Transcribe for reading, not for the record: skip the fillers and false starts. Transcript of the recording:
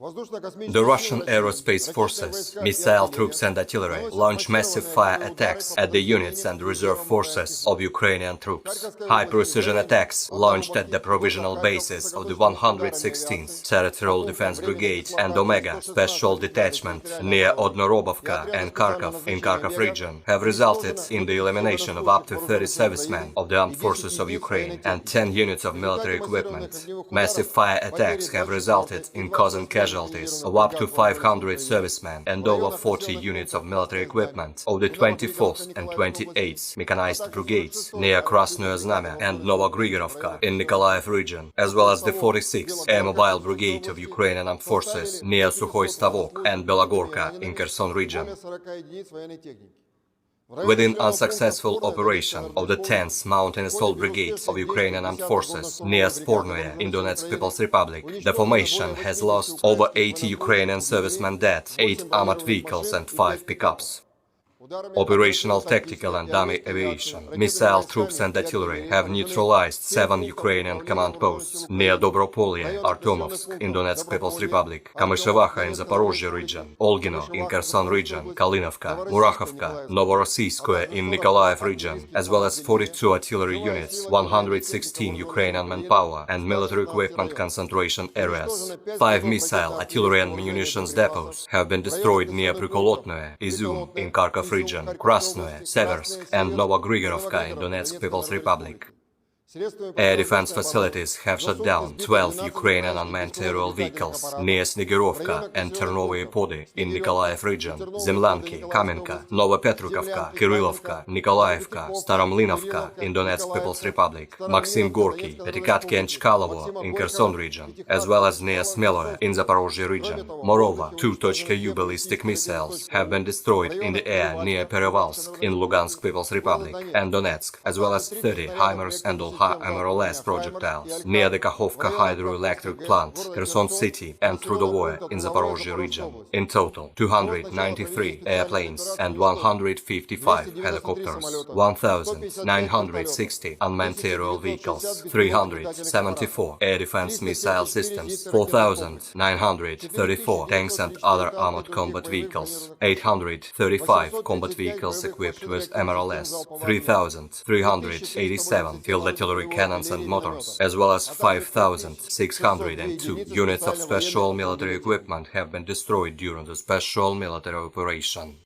The Russian aerospace forces, missile troops and artillery launched massive fire attacks at the units and reserve forces of Ukrainian troops. High-precision attacks launched at the provisional bases of the 116th Territorial Defense Brigade and Omega Special Detachment near Odnorobovka and Kharkov in Kharkov region have resulted in the elimination of up to 30 servicemen of the armed forces of Ukraine and 10 units of military equipment. Massive fire attacks have resulted in causing casualties of up to 500 servicemen and over 40 units of military equipment of the 24th and 28th Mechanized Brigades near Krasnoye Znamya and Novogrigorovka in Nikolaev region, as well as the 46th Air Mobile Brigade of Ukrainian Armed Forces near Sukhoy Stavok and Belogorka in Kherson region. Within unsuccessful operation of the 10th Mountain Assault Brigade of Ukrainian Armed Forces near Spornoye in Donetsk People's Republic, the formation has lost over 80 Ukrainian servicemen dead, 8 armored vehicles and 5 pickups. Operational, tactical and dummy aviation, missile troops and artillery have neutralized 7 Ukrainian command posts near Dobropolye, Artemovsk in Donetsk People's Republic, Kamyshevacha in Zaporozhye region, Olgino in Kherson region, Kalinovka, Murachovka, Novorossiyskoye in Nikolaev region, as well as 42 artillery units, 116 Ukrainian manpower and military equipment concentration areas. 5 missile, artillery and munitions depots have been destroyed near Prikolotnoye, Izum in Kharkov region, Krasnoye, Seversk and Novogrigorovka in Donetsk People's Republic. Air defense facilities have shut down 12 Ukrainian unmanned aerial vehicles near Snigirovka and Ternovye Pody in Nikolaev region, Zemlyanki, Kamenka, Novopetrukovka, Kirillovka, Nikolaevka, Staromlinovka in Donetsk People's Republic, Maxim Gorky, Petikatki and Chkalovo in Kherson region, as well as near Smeloye in Zaporozhye region. Moreover, 2 U ballistic missiles have been destroyed in the air near Perevalsk in Lugansk People's Republic and Donetsk, as well as 30 HIMARS and MRLS projectiles near the Kakhovka hydroelectric plant, Kherson city and Trudovoye in Zaporozhye region. In total, 293 airplanes and 155 helicopters, 1,960 unmanned aerial vehicles, 374 air defense missile systems, 4,934 tanks and other armored combat vehicles, 835 combat vehicles equipped with MRLS, 3,387 field artillery cannons and motors, as well as 5,602 units of special military equipment have been destroyed during the special military operation.